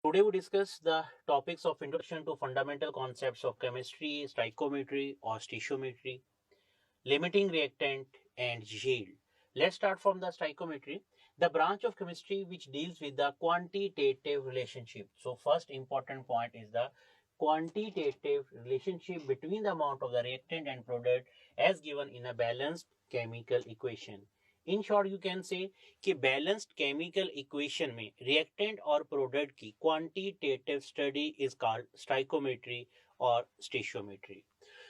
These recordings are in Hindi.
Today we discuss the topics of introduction to fundamental concepts of chemistry, stoichiometry or stoichiometry, limiting reactant and yield. Let's start from the stoichiometry, the branch of chemistry which deals with the quantitative relationship. So first important point is the quantitative relationship between the amount of the reactant and product as given in a balanced chemical equation. In short you can say कि बैलेंस्ड केमिकल इक्वेशन में रिएक्टेंट और प्रोडक्ट की quantitative study is called stoichiometry और stoichiometry.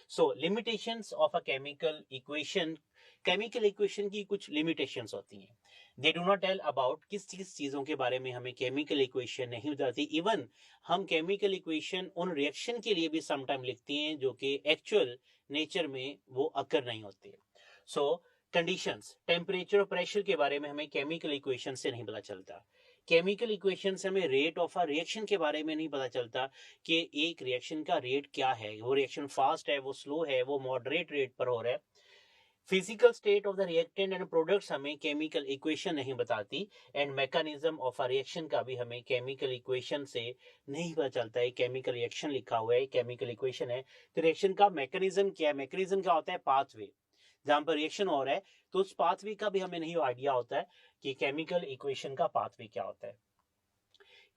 So limitations of a chemical equation की कुछ लिमिटेशंस होती हैं. They do not tell about किस चीजों के बारे में हमें केमिकल इक्वेशन नहीं बताती. इवन हम केमिकल इक्वेशन उन रिएक्शन के लिए भी समटाइम लिखती हैं जो कि एक्चुअल नेचर में वो अकर नहीं होते. सो कंडीशंस, टेम्परेचर और प्रेशर के बारे में हमें केमिकल इक्वेशन से नहीं पता चलता. केमिकल इक्वेशन से हमें रेट ऑफ अ रिएक्शन के बारे में नहीं पता चलता कि एक रिएक्शन का रेट क्या है. वो रिएक्शन फास्ट है, वो स्लो है, वो मॉडरेट रेट पर हो रहा है. Physical state of the reactant and products हमें केमिकल इक्वेशन नहीं बताती. And mechanism of a reaction का भी हमें केमिकल इक्वेशन से नहीं पता चलता है. केमिकल रिएक्शन लिखा हुआ है, केमिकल इक्वेशन है, तो रिएक्शन का मैकेनिज्म क्या है. मैकेनिज्म क्या होता है? पाथवे. जहां पर रिएक्शन हो रहा है तो उस पाथवे का भी हमें नहीं आइडिया होता है कि केमिकल इक्वेशन का पाथवे क्या होता है.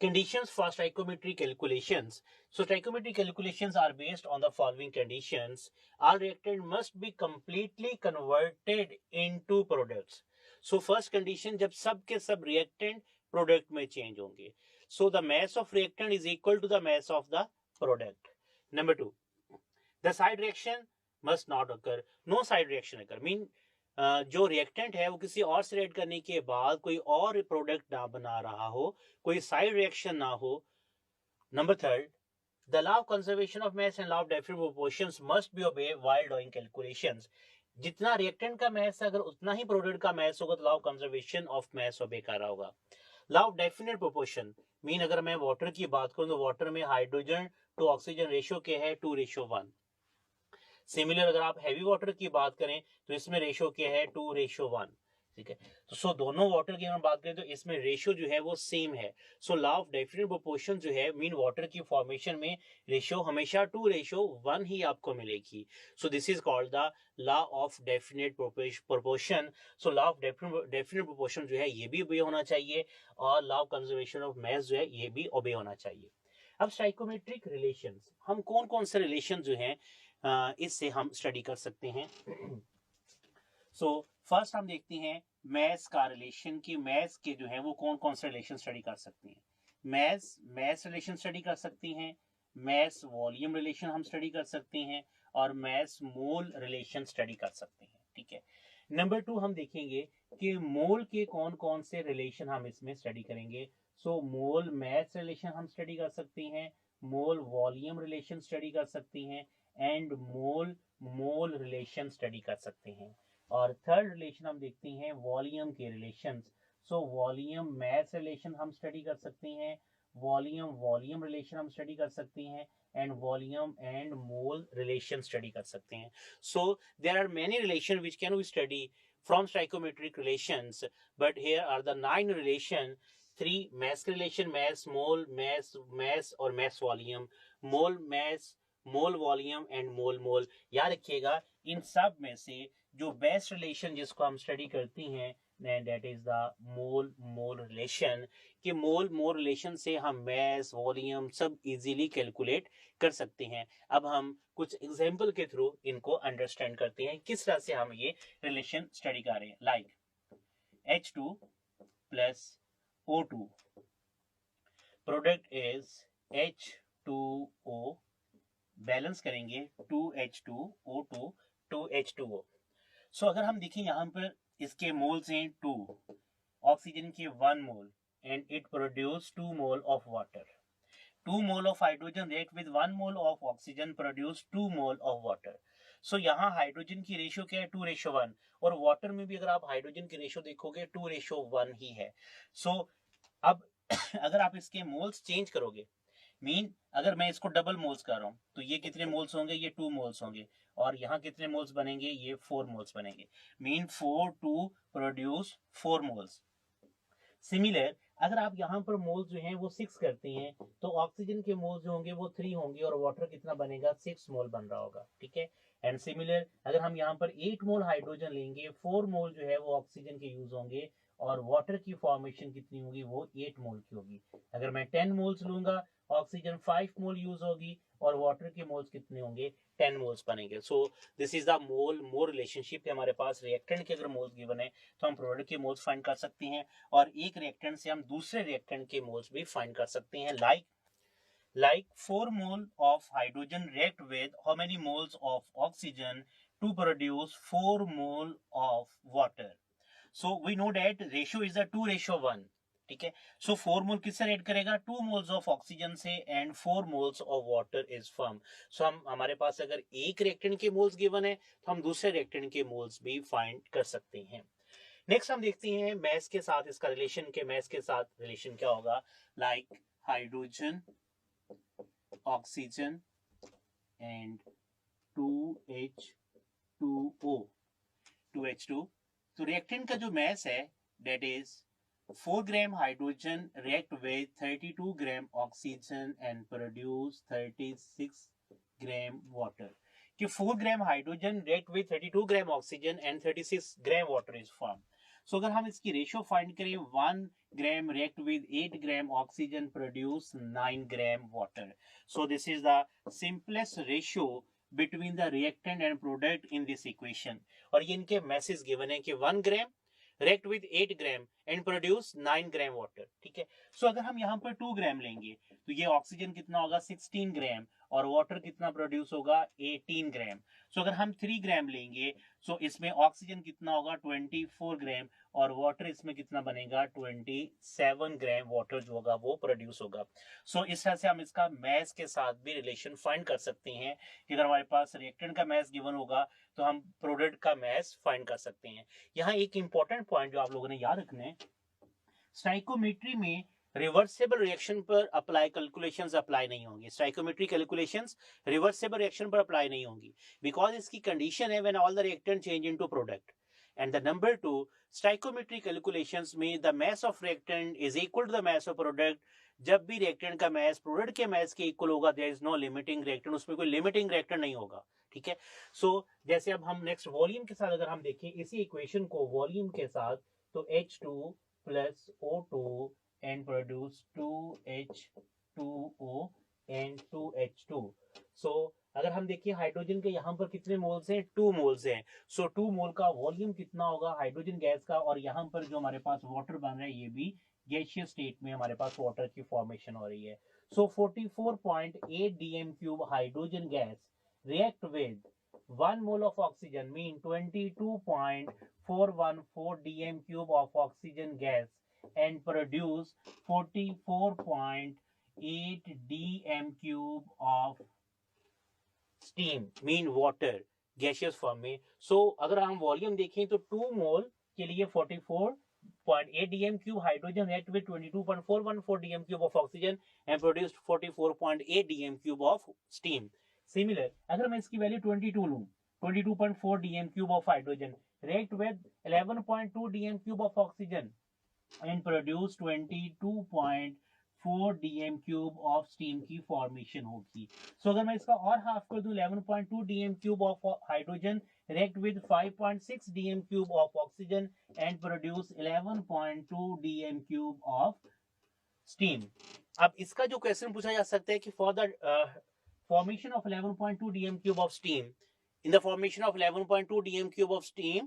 Conditions for stoichiometry calculations. So stoichiometry calculations are based on the following conditions. All reactant must be completely converted into products. So first condition, जब सब के सब reactant product में change होंगे. So the mass of reactant is equal to the mass of the product. Number two, the side reaction must not occur. No side reaction occur. Mean जो रिएक्टेंट है वो किसी और से रिएक्ट करने के बाद कोई और प्रोडक्ट ना बना रहा हो, कोई साइड रिएक्शन ना हो. Number third, the law of conservation of mass and law of definite proportions must be obey while doing calculations. जितना रिएक्टेंट का मास अगर उतना ही प्रोडक्ट का मास होगा तो law of conservation of mass obey कर रहा होगा. Law of definite proportion mean अगर मैं वाटर की बात करूं तो वाटर में हाइड्रोजन टू ऑक्सीजन रेशियो के है 2:1. सिमिलर अगर आप हैवी वाटर की बात करें तो इसमें रेशियो क्या है 2:1. ठीक है, तो सो दोनों वाटर की हम बात करें तो इसमें रेशियो जो है वो सेम है. So law of definite proportion जो है मीन वाटर की फॉर्मेशन में रेशियो हमेशा 2:1 ही आपको मिलेगी. सो this is called the law of definite proportion. So law of definite proportion जो है ये भी ओबे होना चाहिए और लॉ ऑफ कंजर्वेशन ऑफ मास जो है ये भी ओबे होना चाहिए. अब स्टाइकोमेट्रिक रिलेशंस, हम कौन कौन से रिलेशन जो हैं इससे हम स्टडी कर सकते हैं. सो फर्स्ट हम देखते हैं मैस का रिलेशन की मैस के जो है वो कौन कौन से रिलेशन स्टडी कर सकते हैं. मैस रिलेशन स्टडी कर सकती हैं, मैस वॉल्यूम रिलेशन हम स्टडी कर सकते हैं और मैस मोल रिलेशन स्टडी कर सकते हैं. ठीक है, नंबर 2 हम देखेंगे कि मोल के कौन कौन से रिलेशन हम इसमें स्टडी करेंगे. सो मोल मैस रिलेशन हम स्टडी कर सकते हैं, मोल वॉल्यूम रिलेशन स्टडी कर सकती हैं and mole mole relation study कर सकते हैं. और थर्ड रिलेशन हम देखते हैं वॉल्यूम के relation. So volume mass relation हम स्टडी कर सकते हैं, वॉल्यूम वॉल्यूम रिलेशन हम स्टडी कर सकते हैं and volume and mole relation study कर सकते हैं. So there are many relation which can we study from stoichiometric relations, but here are the 9 relation. 3 mass relation, mass mole, mass और mass volume, mole mass, mole volume and mole mole. याद रखिएगा इन सब में से जो बेस्ट रिलेशन जिसको हम स्टडी करती हैं that is the mole mole relation. कि मोल मोल रिलेशन से हम मैस वॉल्यूम सब इजीली कैलकुलेट कर सकते हैं. अब हम कुछ एग्जांपल के थ्रू इनको अंडरस्टैंड करते हैं किस तरह से हम ये रिलेशन स्टडी कर रहे हैं. Like H2 plus O2 product is H2O, balance करेंगे 2H2O2 2H2O. सो अगर हम देखें यहाँ पर इसके मोल्स हैं 2, ऑक्सीजन के 1 mole and it produce 2 mole of water. 2 mole of hydrogen react with 1 mole of oxygen produce 2 mole of water. So यहाँ हाइड्रोजन की रेशियो क्या है 2:1 और वाटर में भी अगर आप हाइड्रोजन की रेशियो देखोगे 2:1 ही है. सो अब अगर आप इसके मोल्स चेंज करोगे मीन अगर मैं इसको डबल मोल्स कर रहा हूं तो ये कितने मोल्स होंगे, ये 2 मोल्स होंगे और यहाँ कितने मोल्स बनेंगे, ये 4 मोल्स बनेंगे. Mean 4 2 produce 4 moles. सिमिलर अगर आप यहाँ पर मोल्स जो हैं वो 6 करते हैं तो ऑक्सीजन के मोल्स जो होंगे वो 3 होंगे और वाटर कितना बनेगा, 6 मोल बन रहा होगा, ठीक है। एंड सिमिलर अगर हम यहाँ पर 8 मोल हाइड्रोजन लेंगे, 4 मोल जो है वो ऑक्सीजन के यूज होंगे और वाटर की फॉर्मेशन कितनी होगी, वो 8 मोल की होगी। अगर मैं 10 मोल्स लूंगा, ऑक्सीजन 5 मोल यूज होगी और वाटर के मोल्स कितने होंगे, 10 मोल्स बनेंगे। सो this is the mole mole relationship. हमारे पास रिएक्टेंट के अगर मोल्स गिवन है तो हम प्रोडक्ट के मोल्स फाइंड कर सकते हैं और एक रिएक्टेंट से हम दूसरे रिएक्टेंट के मोल्स भी फाइंड कर सकते हैं। like 4 mole of hydrogen react with how many moles of oxygen to produce 4 mole of water. So we know that ratio is a 2:1, ठीक है। सो 4 मोल किससे रेड करेगा, 2 मोल्स ऑफ ऑक्सीजन से and 4 moles of water is form. So हम हमारे पास अगर एक रिएक्टेंट के मोल्स गिवन है तो हम दूसरे रिएक्टेंट के मोल्स भी फाइंड कर सकते हैं। नेक्स्ट हम देखते हैं मैस के साथ इसका रिलेशन, के मैस के साथ रिलेशन क्या होगा, like hydrogen, oxygen and 2H2O, 2H2। तो रिएक्टेंट का जो मैस है that is 4 gram hydrogen react with 32 gram oxygen and produce 36 gram water. कि 4 gram hydrogen react with 32 gram oxygen and 36 gram water is form. So अगर हम इसकी रेशियो फाइंड करें, 1 gram react with 8 gram oxygen produce 9 gram water. So this is the simplest ratio between the reactant and product in this equation. और ये इनके मैसेज गिवन है कि 1 ग्राम react with 8 gram and produce 9 gram water, ठीक है। सो अगर हम यहाँ पर 2 ग्राम लेंगे तो ये ऑक्सीजन कितना होगा, 16 ग्राम और वाटर कितना प्रोड्यूस होगा, 18 ग्राम। सो अगर हम 3 ग्राम लेंगे सो इसमें ऑक्सीजन कितना होगा, 24 ग्राम और वाटर इसमें कितना बनेगा, 27 ग्राम वाटर जो होगा वो प्रोड्यूस होगा। सो इस तरह से हम इसका मैस के साथ भी रिलेशन फाइंड कर सकते हैं कि अगर हमारे पास रिएक्टेंट का मैस गिवन होगा तो हम प्रोडक्ट का मैस फाइंड कर सकते हैं। यहाँ एक इंपॉर्टेंट पॉइंट जो आप लोगों ने याद रखना है, स्टाइकोमेट्री में रिवर्सेबल रिएक्शन पर अप्लाई कैलकुलेशंस अप्लाई नहीं होंगी। स्टाइकोमेट्री कैलकुलेशंस रिवर्सेबल रिएक्शन पर अप्लाई नहीं होंगी बिकॉज इसकी कंडीशन है when all the reactant change into product. And the number 2, stoichiometry calculations में the mass of reactant is equal to the mass of product. जब भी रिएक्टेंट का मास प्रोडक्ट के मास के इक्वल होगा, there is no limiting reactant, उसमें कोई लिमिटिंग रिएक्टेंट नहीं होगा, ठीक है। सो जैसे अब हम नेक्स्ट वॉल्यूम के साथ अगर हम देखें इसी इक्वेशन को वॉल्यूम के साथ, तो H2 plus O2 and produce 2H2O and 2H2। सो अगर हम देखिए हाइड्रोजन के यहाँ पर कितने मोल्स हैं, 2 मोल्स हैं। सो 2 मोल का वॉल्यूम कितना होगा हाइड्रोजन गैस का, और यहाँ पर जो हमारे पास वाटर बन रहा है ये भी गैसियस स्टेट में हमारे पास वाटर की फॉर्मेशन हो रही है। सो 44.8 dm³ hydrogen gas react with 1 mole of oxygen mean 22.414 dm³ of oxygen gas and produce 44.8 dm³ of steam mean water gaseous form में। सो अगर हम वॉल्यूम देखें तो 2 मोल के लिए 44.8 dm³ hydrogen react with 22.414 dm³ of oxygen and produced 44.8 dm³ of steam। Similar अगर मैं इसकी वैल्यू 22 लूं, 22.4 dm³ of hydrogen react with 11.2 dm³ of oxygen and produce 22.4 dm³ of steam की फॉर्मेशन होगी। सो अगर मैं इसका और हाफ कर दूं, 11.2 dm³ of hydrogen react with 5.6 dm³ of oxygen and produce 11.2 dm³ of steam। अब इसका जो क्वेश्चन पूछा जा सकता है कि for the formation of 11.2 dm³ of steam, in the formation of 11.2 dm³ of steam,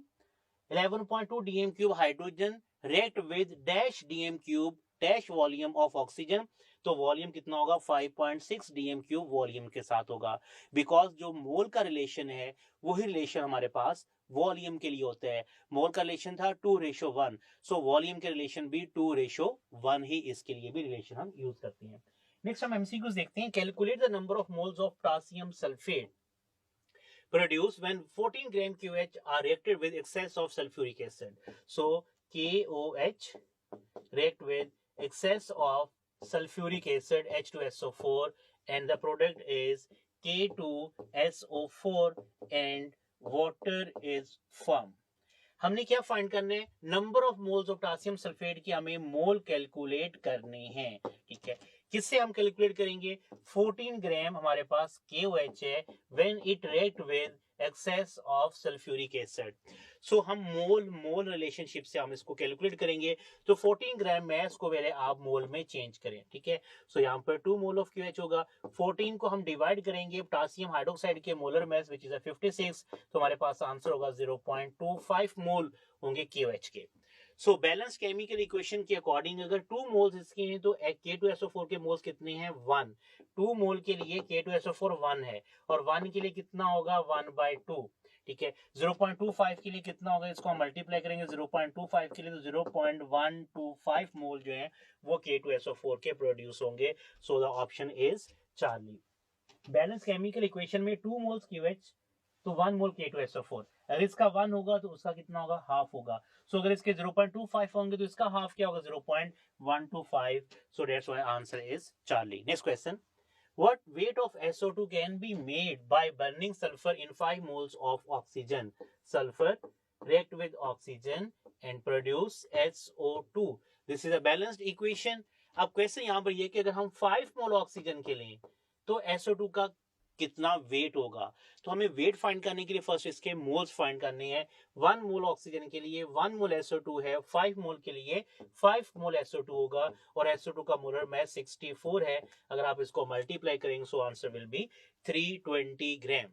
11.2 dm³ hydrogen react with dash dm³ dash volume of oxygen। तो वॉल्यूम कितना होगा, 5.6 dm³ वॉल्यूम के साथ होगा बिकॉज जो मोल का रिलेशन है वही रिलेशन हमारे पास वॉल्यूम के लिए होता है। मोल का रिलेशन था 2:1, सो वॉल्यूम के रिलेशन भी 2:1 ही इसके लिए भी रिलेशन हम यूज करते हैं। नेक्स्ट हम एमसीक्यूज देखते हैं। Calculate the number of moles of potassium sulphate produced when 14 gram QH are reacted with excess of sulfuric acid। So KOH react with excess of sulfuric acid H2SO4 and the product is K2SO4 and water is formed। हमने क्या फाइंड करना है, number of moles of potassium sulphate की हमें मोल कैलकुलेट करने हैं, ठीक है। किससे हम कैलकुलेट करेंगे, 14 ग्राम हमारे पास KOH है when it react with excess of sulphuric acid. So हम मोल रिलेशनशिप से हम इसको कैलकुलेट करेंगे। तो 14 ग्राम मैस को पहले आप मोल में चेंज करें, ठीक है। सो यहाँ पर 2 मोल ऑफ QH होगा, 14 को हम डिवाइड करेंगे पोटेशियम हाइड्रोक्साइड के मोलर मैस विच इज 56, तो हमारे पास आंसर होगा 0.25 मोल होंगे KOH के। सो बैलेंस केमिकल इक्वेशन के अकॉर्डिंग अगर 2 मोल्स इसके हैं तो K2SO4 के मोल्स कितने हैं, 1। 2 मोल के लिए K2SO4 1 है, और 1 के लिए कितना होगा, 1/2, ठीक है। 0.25 के लिए कितना होगा, इसको हम मल्टीप्लाई करेंगे 0.25 के लिए, तो 0.125 मोल जो है वो K2SO4 के प्रोड्यूस होंगे। सो the option is Charlie. Balance chemical equation में 2 मोल्स QH तो 1 मोल K2SO4, अगर इसका 1 होगा तो उसका कितना होगा, हाफ होगा। सो अगर इसके 0.25 होंगे तो इसका हाफ क्या होगा, 0.125। So that's why answer is Charlie. Next question, what weight of SO2 can be made by burning sulfur in 5 moles of oxygen? Sulfur react with oxygen and produce SO2. This is a balanced equation. अब क्वेश्चन यहाँ पर ये कि अगर हम 5 मोल ऑक्सीजन के लें तो SO2 का कितना वेट होगा। तो हमें वेट फाइंड करने के लिए फर्स्ट इसके मोल्स फाइंड करने हैं। 1 मोल ऑक्सीजन के लिए 1 मोल SO2 है, 5 मोल के लिए 5 मोल SO2 होगा, और SO2 का मोलर मास 64 है। अगर आप इसको मल्टीप्लाई करेंगे so answer will be 320 gram.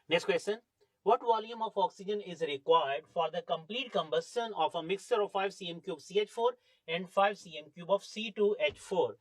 Next question, what volume of oxygen is required for the complete combustion of a mixture of 5 cm cube CH4 and 5 cm cube of C2H4?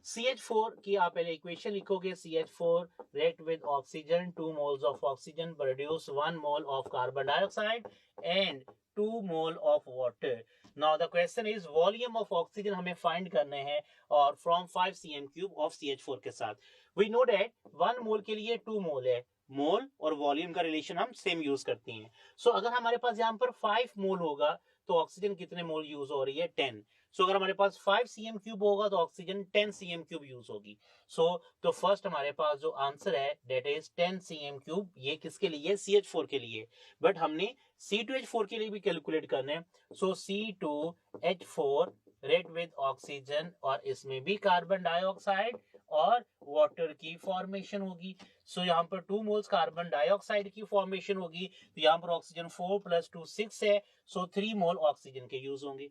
CH4 की आप पहले इक्वेशन लिखोगे, CH4 react with oxygen, 2 moles of oxygen produce 1 mole of carbon dioxide and 2 mole of water. Now the question is volume of oxygen हमें find करने हैं, और from 5 cm cube of CH4 के साथ। We know that 1 mole के लिए 2 mole है, मोल और वॉल्यूम का रिलेशन हम सेम यूज करते हैं। सो अगर हमारे पास यहाँ पर 5 मोल होगा तो ऑक्सीजन कितने मोल यूज हो रही है, 10। सो अगर हमारे पास 5 cm क्यूब होगा तो ऑक्सीजन 10 cm क्यूब यूज होगी। सो तो फर्स्ट हमारे पास जो आंसर है दैट इज 10 cm क्यूब। ये किसके लिए, CH4 के लिए, बट हमने C2H4 के लिए भी कैलकुलेट करना है। सो C2H4 रेड विद ऑक्सीजन, और इसमें भी कार्बन डाइऑक्साइड और वाटर की फॉर्मेशन होगी। सो यहाँ पर 2 मोल्स कार्बन डाइऑक्साइड की फॉर्मेशन होगी, तो यहाँ पर ऑक्सीजन 4 + 2 6 है। सो 3 मोल ऑक्सीजन के यूज होंगे।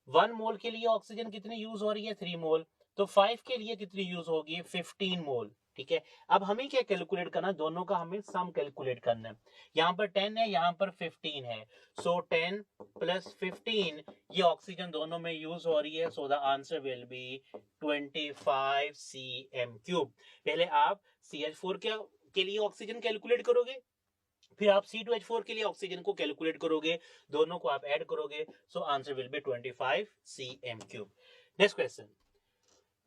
1 मोल के लिए ऑक्सीजन कितनी यूज हो रही है, 3 मोल। तो 5 के लिए कितनी यूज होगी, 15 मोल, ठीक है। अब हमें क्या कैलकुलेट करना, दोनों का हमें सम कैलकुलेट करना है। यहाँ पर 10 है, यहाँ पर 15 है। सो 10 + 15 ये ऑक्सीजन दोनों में यूज हो रही है। So the answer will be 25 cm cube. पहले आप CH4 के लिए ऑक्सीजन कैलकुलेट करोगे, फिर आप C2H4 के लिए ऑक्सीजन को कैलकुलेट करोगे, दोनों को आप ऐड करोगे। So answer will be 25 cm cube. Next question,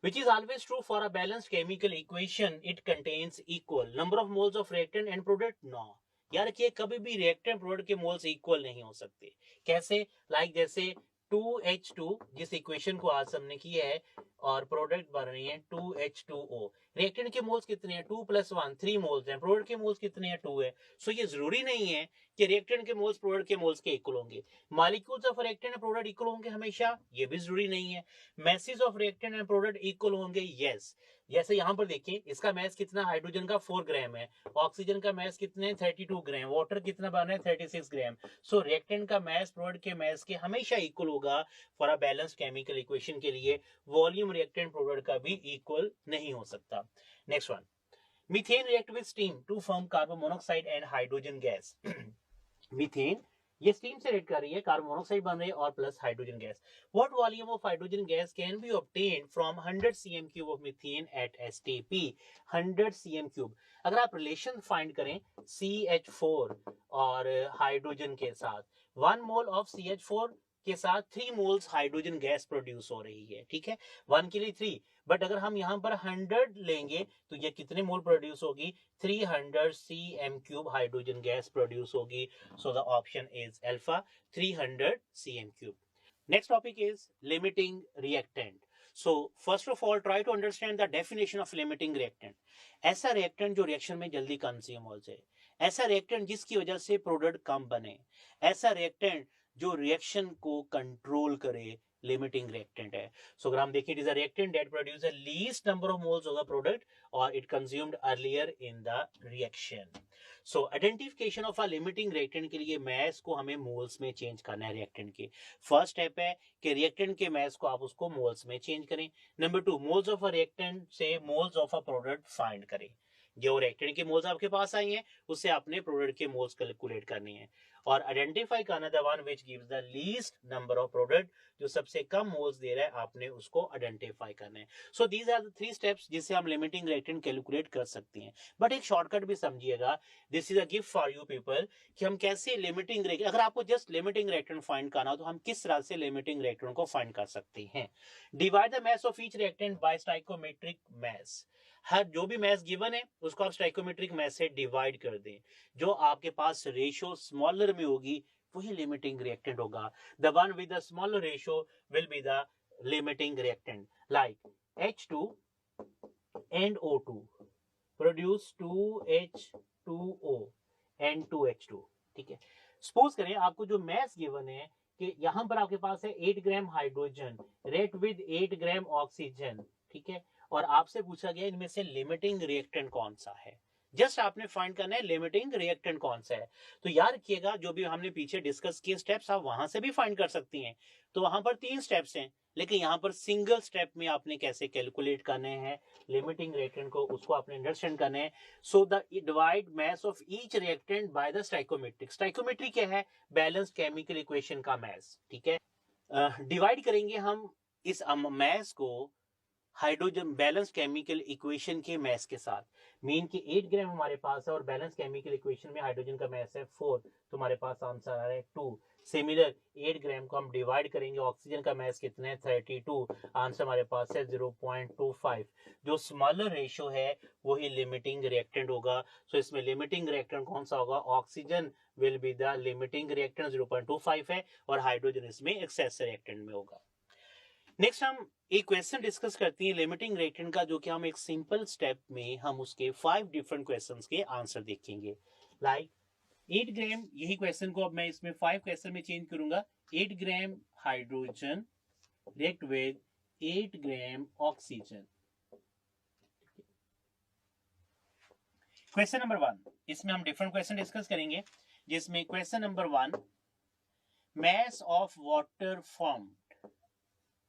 which is always true for a balanced chemical equation, it contains equal number of moles of reactant and product? No. याद रखिए कभी भी रिएक्टेंट प्रोडक्ट के मोल्स इक्वल नहीं हो सकते। कैसे, लाइक जैसे 2H2 जिस इक्वेशन को आज हमने किया है, और प्रोडक्ट बन रही है 2H2O। रिएक्टेंट के मोल्स कितने हैं, 2 + 1 3 मोल्स हैं, प्रोडक्ट के मोल्स कितने हैं, 2 है। सो ये जरूरी नहीं है कि रिएक्टेंट के मोल्स प्रोडक्ट के मोल्स के इक्वल होंगे। Molecules of reactant and product equal होंगे हमेशा, ये भी जरूरी नहीं है। Message of reactant and product equal होंगे, यस। जैसे यहाँ पर देखिए इसका मैस कितना, हाइड्रोजन का 4 ग्राम है, ऑक्सीजन का मैस कितने 32 ग्राम, वाटर कितना बन रहा है 36 ग्राम। सो रिएक्टेंट का मैस प्रोडक्ट के मैस के हमेशा इक्वल होगा for a balance chemical equation के लिए। वॉल्यूम रिएक्टेंट प्रोडक्ट का भी इक्वल नहीं हो सकता। Next one, methane react with steam to form carbon monoxide and hydrogen gas. Methane ये स्टीम से रिएक्ट कर रही है, कार्बन मोनोऑक्साइड बन रही है और plus hydrogen gas. What volume of hydrogen gas can be obtained from 100 cm cube of methane at STP? 100 cm cube. अगर आप रिलेशन फाइंड करें CH4 और हाइड्रोजन के साथ, 1 मोल ऑफ CH4 के साथ 3 मोल्स हाइड्रोजन गैस प्रोड्यूस हो रही है, ठीक है। 1 के लिए 3, बट अगर हम यहाँ पर 100 लेंगे तो ये कितने मोल प्रोड्यूस होगी, 300 cm cube hydrogen gas produce होगी। So the option is alpha, 300 cm cube. Next topic is limiting reactant. So first of all try to understand the definition of limiting reactant. ऐसा रिएक्टेंट जो रिएक्शन में जल्दी कंज्यूम हो जाए, ऐसा रिएक्टेंट जिसकी वजह से प्रोडक्ट कम बने, ऐसा रिएक्टेंट जो रिएक्शन को कंट्रोल करे, लिमिटिंग रिएक्टेंट है। सो अगर हम देखें, it is a reactant that produce least number of moles of the product और it consumed earlier in the reaction. So identification of a limiting reactant के लिए मैस को हमें मोल्स में चेंज करना है रिएक्टेंट के। फर्स्ट स्टेप है कि रिएक्टेंट के मैस को आप उसको मोल्स में चेंज करें। Number 2, moles of a reactant से moles of a product find करें। जो रिएक्टेंट के मोल्स आपके पास आई हैं उससे आपने प्रोडक्ट के मोल्स कैलकुलेट करने हैं और आइडेंटिफाई करना the one which gives the least number of product, जो सबसे कम मोल्स दे रहा है आपने उसको आइडेंटिफाई करना है। So these are the 3 steps जिससे हम लिमिटिंग रिएक्टेंट कैलकुलेट कर सकते हैं। बट एक शॉर्टकट भी समझिएगा, this is a gift for you people, कि हम कैसे लिमिटिंग रिएक्टेंट, अगर आपको जस्ट लिमिटिंग रिएक्टेंट फाइंड करना हो तो हम किस तरह से लिमिटिंग रिएक्टेंट को फाइंड कर सकते हैं। Divide the mass of each reactant by stoichiometric mass. हर जो भी मैस गिवन है उसको आप स्टोइकोमेट्रिक मैस से डिवाइड कर दें। जो आपके पास रेशियो स्मॉलर में होगी वही लिमिटिंग रिएक्टेंट होगा। The one with the smaller ratio will be the limiting reactant. Like H2 and O2 produce 2H2O and 2H2। ठीक है, सपोज करें आपको जो मैस गिवन है कि यहां पर आपके पास है 8 gram hydrogen rate with 8 gram oxygen. ठीक है, और आपसे पूछा गया इनमें से लिमिटिंग रिएक्टेंट कौन सा है। जस्ट आपने फाइंड करना है लिमिटिंग रिएक्टेंट कौन सा है। तो याद रखिएगा जो भी हमने पीछे डिस्कस किए स्टेप्स आप वहां से भी फाइंड कर सकती हैं। तो वहां पर 3 स्टेप्स हैं, लेकिन यहाँ पर सिंगल स्टेप में आपने कैसे कैलकुलेट करने हैं लिमिटिंग रिएक्टेंट को, उसको आपने अंडरस्टैंड करना है। So the divide mass of each reactant by the stoichiometric. Stoichiometric क्या है? बैलेंस केमिकल इक्वेशन का मास। ठीक है, डिवाइड करेंगे हम इस मास को हाइड्रोजन बैलेंस केमिकल इक्वेशन के मास के साथ। मीन कि 8 ग्राम हमारे पास है और बैलेंस केमिकल इक्वेशन में हाइड्रोजन का मास है 4, तो हमारे पास आंसर आ रहा है 2। सिमिलर 8 ग्राम को हम डिवाइड करेंगे, ऑक्सीजन का मास कितना है 32, आंसर हमारे पास है 0.25। जो स्मॉलर रेशियो है वही लिमिटिंग रिएक्टेंट होगा। सो इसमें लिमिटिंग रिएक्टेंट कौन सा होगा? Oxygen will be the limiting reactant, 0.25 है, और हाइड्रोजन इसमें एक्सेस रिएक्टेंट में होगा। नेक्स्ट हम एक क्वेश्चन डिस्कस करते हैं लिमिटिंग रिएक्टेंट का, जो कि हम एक सिंपल स्टेप में हम उसके 5 डिफरेंट क्वेश्चंस के आंसर देखेंगे। लाइक 8 ग्राम, यही क्वेश्चन को अब मैं इसमें 5 क्वेश्चन में चेंज करूंगा। 8 ग्राम hydrogen react with 8 gram oxygen. Question number 1, इसमें हम डिफरेंट क्वेश्चन डिस्कस करेंगे, जिसमें question number 1, mass of water formed,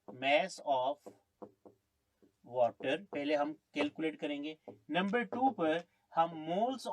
mass of water पहले हम कैलकुलेट करेंगे। नंबर 2 पर हम मोल्स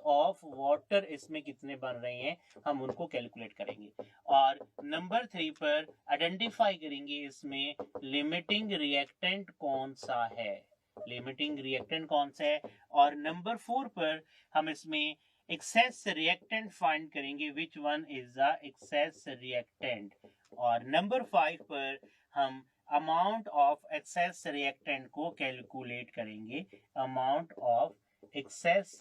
ऑफ वाटर इसमें कितने बन रहे हैं हम उनको कैलकुलेट करेंगे। और नंबर 3 पर आइडेंटिफाई करेंगे इसमें लिमिटिंग रिएक्टेंट कौन सा है, लिमिटिंग रिएक्टेंट कौन सा है। और नंबर 4 पर हम इसमें एक्सेस रिएक्टेंट फाइंड करेंगे, which one is the excess reactant. और नंबर 5 पर हम अमाउंट ऑफ एक्सेस रिएक्टेंट को कैलकुलेट करेंगे। अमाउंट ऑफ एक्सेस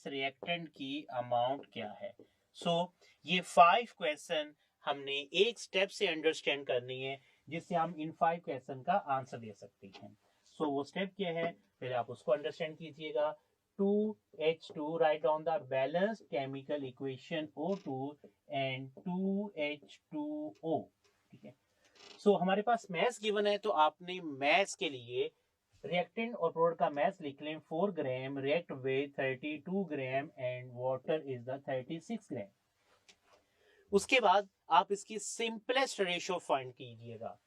रिएक्टेंट की अमाउंट क्या है। सो ये 5 क्वेश्चन हमने एक स्टेप से अंडरस्टैंड करनी है, जिससे हम इन 5 क्वेश्चन का आंसर दे सकते हैं। सो वो स्टेप क्या है पहले आप उसको अंडरस्टैंड कीजिएगा। 2H2, write down the balanced chemical equation O2 and 2H2O। ठीक है, सो हमारे पास मैस गिवन है, तो आपने मैस के लिए रिएक्टेंट और प्रोडक्ट का मैस लिख लें। 4 gram react with 32 gram and water is the 36 gram. उसके बाद आप इसकी सिंपलेस्ट रेशियो फाइंड कीजिएगा।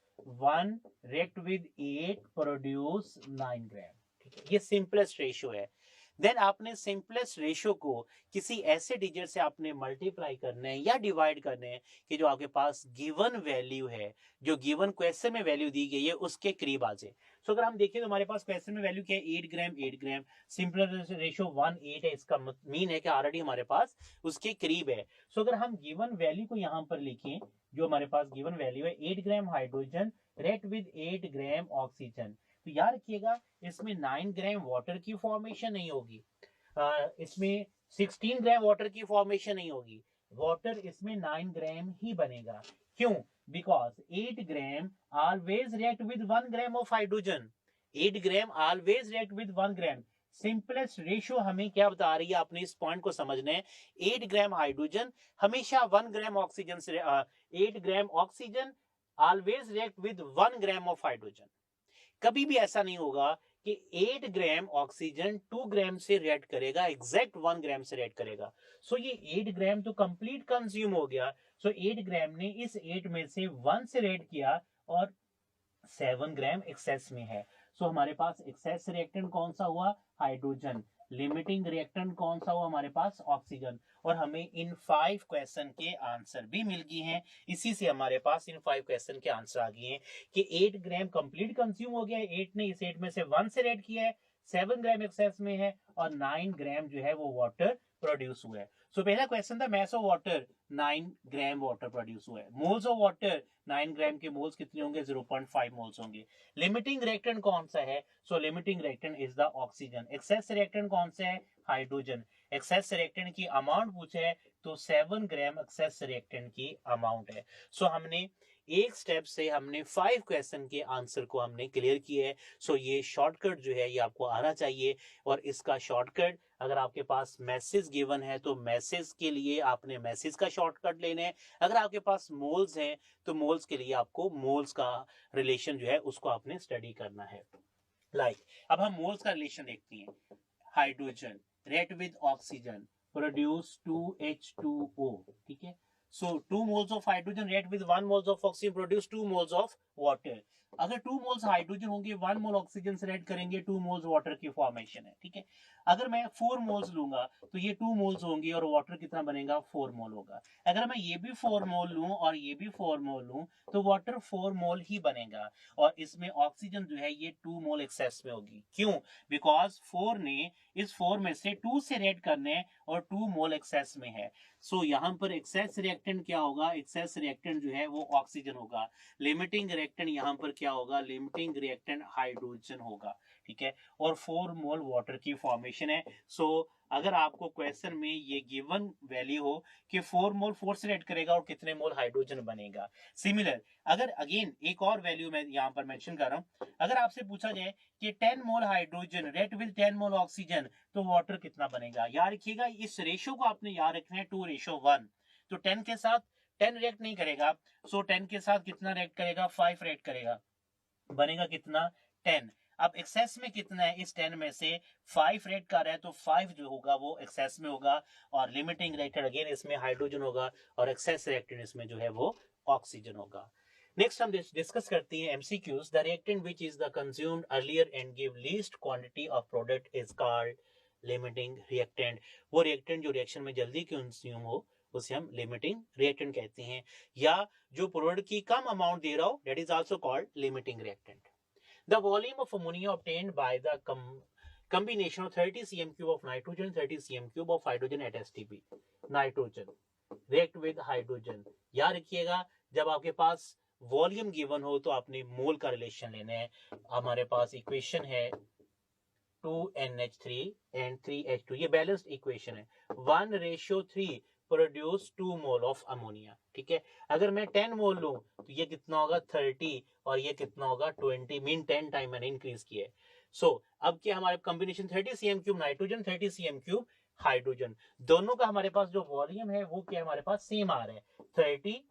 1 रिएक्ट विद 8 प्रोड्यूस 9 ग्राम। ठीक है, ये सिंपलेस्ट रेशियो है। देन आपने सिंपलेस्ट रेशियो को किसी ऐसे डिजिट से आपने मल्टीप्लाई करना है या डिवाइड करना है कि जो आपके पास गिवन वैल्यू है, जो गिवन क्वेश्चन में वैल्यू दी गई है, उसके करीब आ जाए। सो अगर हम देखें तो हमारे पास क्वेश्चन में वैल्यू क्या है 8 ग्राम। सिंपलेस्ट रेशियो 1:8 है, इसका मीन है कि ऑलरेडी हमारे पास उसके करीब है। सो अगर हम गिवन वैल्यू को यहाँ पर लिखें, जो हमारे पास गिवन वैल्यू है 8 ग्राम hydrogen react with 8 gram oxygen, तो याद रखिएगा इसमें 9 ग्राम वाटर की फॉर्मेशन नहीं होगी, इसमें 16 ग्राम वाटर की फॉर्मेशन नहीं होगी, वाटर इसमें 9 ग्राम ही बनेगा। क्यों? Because 8 gram always react with 1 gram of hydrogen. 8 gram always react with 1 gram. Simplest ratio हमें क्या बता रही है, आपने इस पॉइंट को समझना है। 8 ग्राम हाइड्रोजन हमेशा 1 ग्राम ऑक्सीजन से 8 gram oxygen always react with 1 gram of hydrogen. कभी भी ऐसा नहीं होगा कि 8 ग्राम ऑक्सीजन 2 ग्राम से रिएक्ट करेगा, एग्जैक्ट 1 ग्राम से रिएक्ट करेगा। सो ये 8 ग्राम तो कंप्लीट कंज्यूम हो गया। सो 8 ग्राम ने इस 8 में से 1 से रिएक्ट किया और 7 ग्राम एक्सेस में है। सो हमारे पास एक्सेस रिएक्टेंट कौन सा हुआ, हाइड्रोजन। लिमिटिंग रिएक्टेंट कौन सा हुआ हमारे पास, ऑक्सीजन। और हमें इन 5 क्वेश्चन के आंसर भी मिल गए हैं। इसी से हमारे पास इन 5 क्वेश्चन के आंसर आ गए हैं कि 8 ग्राम कंप्लीट कंज्यूम हो गया है, 8 ने इस 8 में से 1 से रेड किया है, 7 ग्राम एक्सेस में है और 9 ग्राम जो है वो वाटर प्रोड्यूस हुआ है। सो पहला क्वेश्चन था mass of water, 9 gram water produce हुआ है। मोल्स ऑफ वाटर, 9 ग्राम के मोल्स कितने होंगे, 0.5 मोल्स होंगे। लिमिटिंग रिएक्टेंट कौन सा है, so limiting reactant is the oxygen. Excess reactant कौन सा है, हाइड्रोजन। एक्सेस रिएक्टेंट की अमाउंट पूछा है तो 7 ग्राम एक्सेस रिएक्टेंट की अमाउंट है। सो हमने एक स्टेप से हमने 5 क्वेश्चन के आंसर को हमने क्लियर किया है। सो ये शॉर्टकट जो है ये आपको आना चाहिए। और इसका शॉर्टकट, अगर आपके पास मैसेज गिवन है तो मैसेज के लिए आपने मैसेज का शॉर्टकट लेना है। अगर आपके पास मोल्स हैं तो मोल्स के लिए आपको मोल्स का रिलेशन जो है उसको आपने स्टडी करना है। अब हम मोल्स का रिलेशन देखते हैं। Hydrogen react with oxygen produce 2H2O, ठीक है। So 2 moles of hydrogen react with 1 moles of oxygen produce 2 moles of water. अगर 2 मोल्स हाइड्रोजन होंगे 1 मोल ऑक्सीजन से रिएक्ट करेंगे 2 मोल्स वाटर की फॉर्मेशन है, ठीक है। अगर मैं 4 मोल्स लूंगा तो ये 2 मोल्स होंगे और वाटर कितना बनेगा, 4 मोल होगा। अगर मैं ये भी 4 मोल लूं और ये भी 4 मोल लूं तो वाटर 4 मोल ही बनेगा और इसमें ऑक्सीजन जो है ये 2 मोल एक्सेस में होगी। क्यों, बिकॉज 4 ने इस 4 में से 2 से रिएक्ट करने और 2 मोल एक्सेस में है। सो यहाँ पर एक्सेस रिएक्टेंट क्या होगा, एक्सेस रिएक्टेंट जो है वो ऑक्सीजन होगा। लिमिटिंग रिएक्टेंट यहाँ पर क्या होगा, लिमिटिंग रिएक्टेंट हाइड्रोजन होगा, ठीक है। और 4 मोल वाटर की फॉर्मेशन है। सो अगर आपको क्वेश्चन में ये गिवन वैल्यू हो कि 4 मोल 4 से रिएक्ट करेगा और कितने मोल हाइड्रोजन बनेगा। सिमिलर अगर अगेन एक और वैल्यू मैं यहाँ पर मेंशन कर रहा हूँ, अगर आपसे पूछा जाए कि 10 मोल hydrogen react with 10 mole oxygen तो वाटर कितना बनेगा। याद रखिएगा इस रेशियो को आपने याद रखना है 2:1। तो 10 के साथ 10 रिएक्ट नहीं करेगा, सो 10 के साथ कितना रिएक्ट करेगा, 5 रिएक्ट करेगा, बनेगा कितना, 10। अब एक्सेस में कितना है, इस 10 में से 5 रिएक्ट कर रहा है तो 5 जो होगा वो एक्सेस में होगा और लिमिटिंग रिएक्टेंट अगेन इसमें हाइड्रोजन होगा और एक्सेस रिएक्टेंट इसमें जो है वो ऑक्सीजन होगा। नेक्स्ट हम डिस्कस करते हैं MCQs. The reactant which is the consumed earlier and give least quantity of product is called limiting reactant. वो रिएक्टेंट जो रिएक्शन में जल्दी कंज्यूम हो उसे हम लिमिटिंग रिएक्टेंट कहते हैं, या जो प्रोडक्ट की कम अमाउंट दे रहा हो that is also called limiting reactant. The volume of ammonia obtained by the combination of 30 cm cube of nitrogen, 30 cm cube of hydrogen at STP. Nitrogen react with hydrogen. याद रखिएगा जब आपके पास वॉल्यूम गिवन हो तो आपने मोल का रिलेशन लेना है। हमारे पास इक्वेशन है 2NH3 and 3H2, ये बैलेंस्ड इक्वेशन है। 1:3 प्रोड्यूस 2 मोल ऑफ अमोनिया, ठीक है। अगर मैं 10 मोल लूं तो ये कितना होगा 30 और ये कितना होगा 20, मीन 10 टाइम मैंने इंक्रीज किया है। सो अब क्या हमारे combination 30 cm cube nitrogen 30 cm cube hydrogen, दोनों का हमारे पास जो वॉल्यूम है वो क्या हमारे पास सेम आ रहा है, 30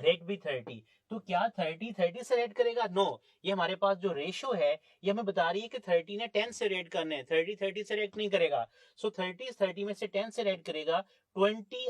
रेट भी 30। तो क्या 30 से रेट करेगा, नो ये हमारे पास जो रेशो है ये हमें बता रही है कि 30 ने 10 से रेट करने हैं, 30 से रेट नहीं करेगा। सो 30 में से 10 से रेट करेगा, 20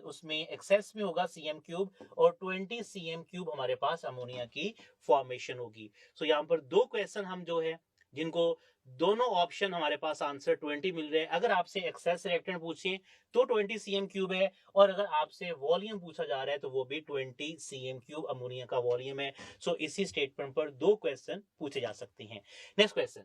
उसमें एक्सेस में होगा cm क्यूब और 20 cm क्यूब हमारे पास अमोनिया की फॉर्मेशन होगी। सो यहाँ पर दो क्वेश्चन हम जो है जिनको दोनों ऑप्शन हमारे पास आंसर 20 मिल रहे हैं। अगर आपसे एक्सेस रिएक्टेंट पूछे तो 20 cm क्यूब है और अगर आपसे वॉल्यूम पूछा जा रहा है तो वो भी 20 cm क्यूब अमोनिया का वॉल्यूम है। सो इसी स्टेटमेंट पर दो क्वेश्चन पूछे जा सकते हैं। Next question,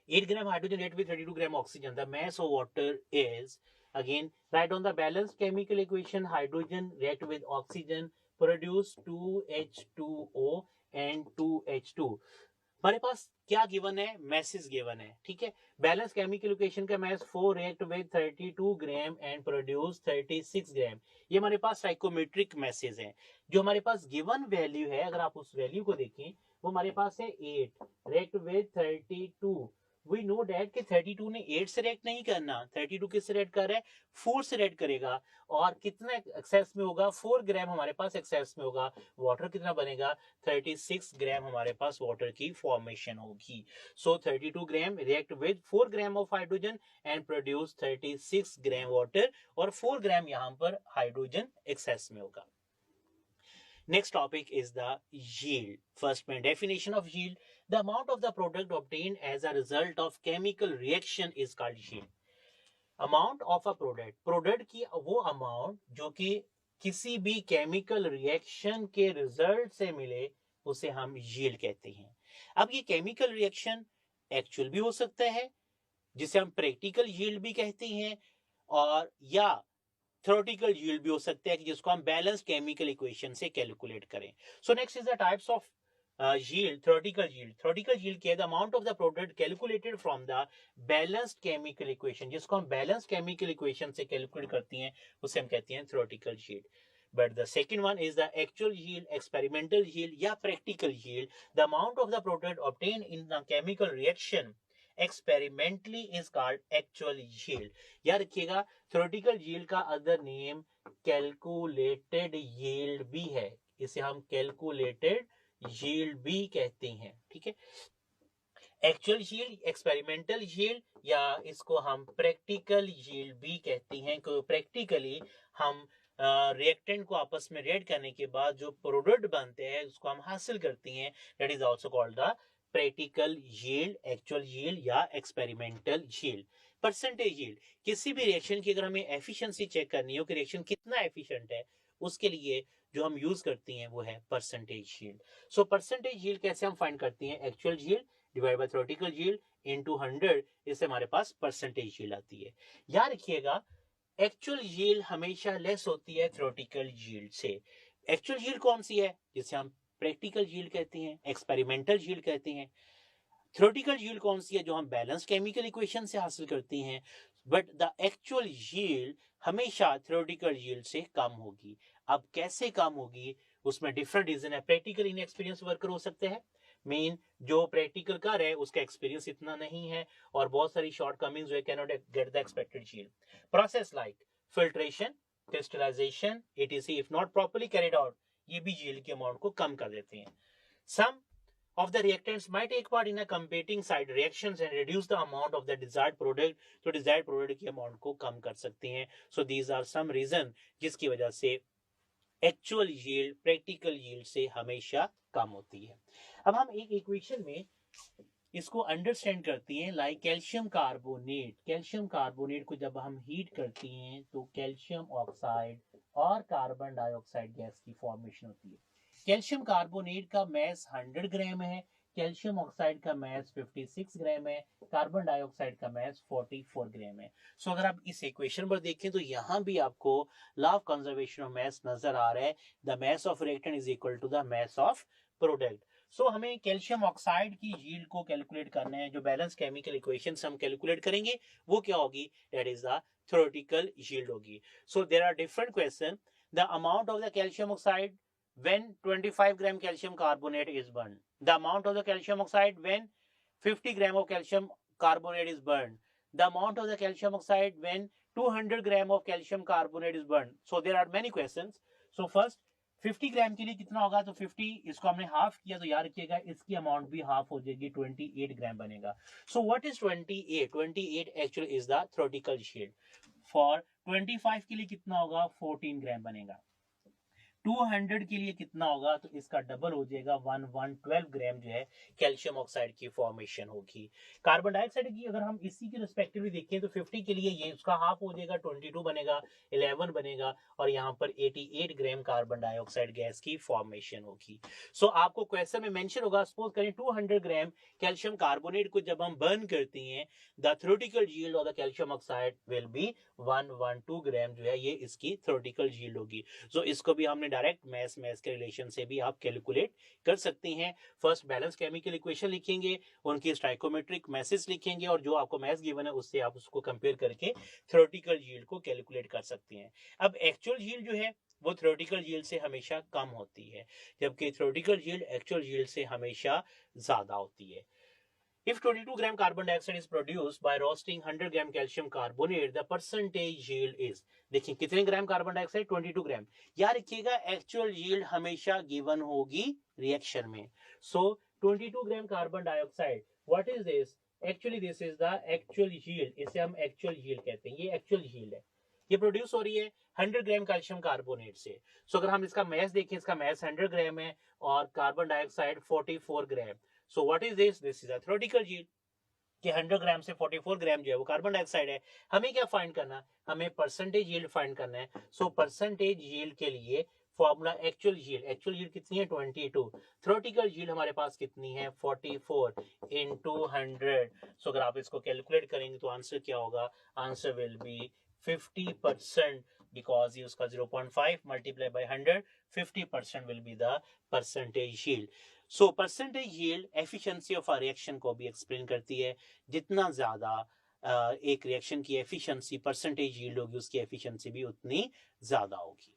8 gram hydrogen react with 32 gram oxygen, the mass of water is, again write on the balanced chemical equation, hydrogen react with oxygen produce 2H2O and 2H2। हमारे पास क्या गिवन है, मैसेज गिवन है, ठीक है। बैलेंस केमिकल इक्वेशन का mass 4 react with 32 gram and produce 36 gram. ये हमारे पास साइकोमेट्रिक मैसेज है। जो हमारे पास गिवन वैल्यू है अगर आप उस वैल्यू को देखें वो हमारे पास है 8 react with 32 we know that कि 32 ने 8 से रेड नहीं करना, 32 किससे रेड कर रहा है, 4 से रेड करेगा, और कितना एक्सेस में होगा, 4 ग्राम हमारे पास एक्सेस में होगा, वाटर कितना बनेगा, 36 ग्राम हमारे पास वाटर की फॉर्मेशन होगी। So 32 gram react with 4 gram of hydrogen and produce 36 gram water, और 4 ग्राम यहाँ पर हाइड्रोजन एक्सेस में होगा। Next topic is the yield. First main definition of yield. The amount of the product obtained as a result of chemical reaction is called yield. Amount of a product. Product की वो amount जो कि किसी भी chemical reaction के result से मिले उसे हम yield कहते हैं। अब ये chemical reaction actual भी हो सकता है जिसे हम practical yield भी कहते हैं, और या थ्योरेटिकल यील्ड भी हो सकता है कि जिसको हम बैलेंस केमिकल इक्वेशन से कैलकुलेट करें। So next is the types of yield. Theoretical yield क्या है, the amount of the product calculated from the balanced chemical equation, जिसको हम बैलेंस केमिकल इक्वेशन से कैलकुलेट करती हैं उसे हम कहते हैं theoretical yield. But the second one is the actual yield, experimental yield या practical yield. The amount of the product obtained in the chemical reaction experimentally is called actual yield. याद रखिएगा, थ्योरेटिकल यील्ड का अदर नेम कैलकुलेटेड यील्ड भी है, इसे हम कैलकुलेटेड यील्ड भी कहते हैं, ठीक है। एक्चुअल यील्ड, एक्सपेरिमेंटल यील्ड, या इसको हम प्रैक्टिकल यील्ड भी कहते हैं, क्योंकि प्रैक्टिकली हम रिएक्टेंट को आपस में रिएक्ट करने के बाद जो प्रोडक्ट बनते हैं उसको हम हासिल करती हैं, that is also called the practical yield, actual yield या एक्सपेरिमेंटल यील्ड। परसेंटेज यील्ड, किसी भी रिएक्शन की अगर हमें एफिशिएंसी चेक करनी हो कि रिएक्शन कितना एफिशिएंट है, उसके लिए जो हम यूज करती हैं वो है percentage yield. So percentage yield कैसे हम फाइंड करती हैं, actual yield divide by theoretical yield into 100, इससे हमारे पास परसेंटेज यील्ड आती है। याद रखिएगा, एक्चुअल यील्ड हमेशा लेस होती है थ्योरेटिकल यील्ड से। एक्चुअल यील्ड कौन सी है, जिसे हम प्रैक्टिकल यील्ड कहते हैं, एक्सपेरिमेंटल यील्ड कहते हैं। थ्योरेटिकल यील्ड कौन सी है, जो हम बैलेंस केमिकल इक्वेशन से हासिल करते हैं। बट द एक्चुअल यील्ड हमेशा थ्योरेटिकल यील्ड से कम होगी। अब कैसे कम होगी, उसमें डिफरेंट रीजन है। प्रैक्टिकल इनएक्सपीरियंस वर्कर हो सकते हैं, मेन जो प्रैक्टिकल कर रहे हैं उसका एक्सपीरियंस इतना नहीं है, और बहुत सारी शॉर्ट कमिंग्स हुए, can not get the expected yield. Process like filtration, crystallization, etc if not properly carried out, ये भी यील्ड के अमाउंट को कम कर देते हैं। सम of the reactants might take part in a competing side reactions and reduce the amount of the desired product, तो desired product की amount को कम कर सकते हैं। So these are some reason जिसकी वजह से actual yield practical yield से हमेशा कम होती है। अब हम एक इक्वेशन में इसको अंडरस्टैंड करती हैं, like calcium carbonate. Calcium carbonate को जब हम हीट करती हैं तो कैल्शियम ऑक्साइड और कार्बन डाइऑक्साइड गैस की फॉर्मेशन होती है। कैल्शियम कार्बोनेट का मैस 100 ग्राम है, कैल्शियम ऑक्साइड का मैस 56 ग्राम है, कार्बन डाइऑक्साइड का मैस 44 ग्राम है। सो अगर आप इस इक्वेशन पर देखें तो यहां भी आपको law of conservation of mass नजर आ रहा है, the mass of reactant is equal to the mass of product. So हमें कैल्शियम ऑक्साइड की यील्ड को कैलकुलेट करना है, जो बैलेंस केमिकल इक्वेशन हम कैलकुलेट करेंगे वो क्या होगी, that is the theoretical yield होगी। So there are different question, the amount of the calcium oxide when 25 gram calcium carbonate is burned, the amount of the calcium oxide when 50 gram of calcium carbonate is burned, the amount of the calcium oxide when 200 gram of calcium carbonate is burned. So there are many questions. So first 50 ग्राम के लिए कितना होगा, तो 50 इसको हमने हाफ किया, तो याद रखिएगा इसकी अमाउंट भी हाफ हो जाएगी, 28 ग्राम बनेगा। So what is 28? 28 actually is the theoretical yield. For 25 के लिए कितना होगा, 14 ग्राम बनेगा। 200 के लिए कितना होगा, तो इसका डबल हो जाएगा, 112 ग्राम जो है कैल्शियम ऑक्साइड की फॉर्मेशन होगी। कार्बन डाइऑक्साइड की अगर हम इसी के रिस्पेक्टिवली देखें तो 50 के लिए ये उसका हाफ हो जाएगा, 22 बनेगा, 11 बनेगा, और यहाँ पर 88 ग्राम कार्बन डाइऑक्साइड गैस की फॉर्मेशन होगी। सो आपको क्वेश्चन में मेंशन होगा, सपोज करें 200 ग्राम कैल्शियम कार्बोनेट को जब हम बर्न करती हैं, the theoretical yield of the calcium oxide will be 112 ग्राम जो है, ये इसकी थ्योरेटिकल यील्ड होगी। सो इसको भी हमने डायरेक्ट मैस के रिलेशन से भी आप कैलकुलेट कर सकते हैं। फर्स्ट बैलेंस केमिकल इक्वेशन लिखेंगे, उनकी स्टाइकोमेट्रिक मैसेज लिखेंगे, और जो आपको मैथ्स गिवन है उससे आप उसको कंपेयर करके थ्योरेटिकल यील्ड को कैलकुलेट कर सकते हैं। अब एक्चुअल यील्ड जो है वो थ्योरेटिकल यील्ड से हमेशा कम होती है, जबकि थ्योरेटिकल यील्ड एक्चुअल यील्ड से हमेशा ज्यादा होती है। If 22 gram carbon dioxide is produced by roasting 100 gram calcium carbonate, the percentage yield is, देखिए कितने ग्राम कार्बन डाइऑक्साइड, 22 ग्राम। याद रखिएगा एक्चुअल यील्ड हमेशा गिवन होगी रिएक्शन में। सो 22 gram carbon dioxide, what is this? Actually this is the actual yield, इसे हम एक्चुअल यील्ड कहते हैं। ये एक्चुअल यील्ड है, ये प्रोड्यूस हो रही है 100 ग्राम कैल्शियम कार्बोनेट से। सो अगर हम इसका मैस देखें, इसका मैस 100 ग्राम है और carbon dioxide 44 gram. So what is this? This is a theoretical yield कि 100 ग्राम से 44 ग्राम जो है वो कार्बन डाइऑक्साइड है। हमें क्या फाइंड करना? हमें परसेंटेज यील्ड फाइंड करना है। सो परसेंटेज यील्ड के लिए formula actual yield, actual yield कितनी है 22, थ्योरेटिकल यील्ड हमारे पास कितनी है 44 into 100। सो अगर आप इसको कैलकुलेट करेंगे तो आंसर क्या होगा? आंसर विल बी 50%, because ये उसका 0.5 multiply by 100, 50% will be the percentage yield. So percentage yield efficiency of a reaction को भी एक्सप्लेन करती है। जितना ज्यादा एक रिएक्शन की एफिशिएंसी परसेंटेज यील्ड होगी, उसकी एफिशिएंसी भी उतनी ज्यादा होगी।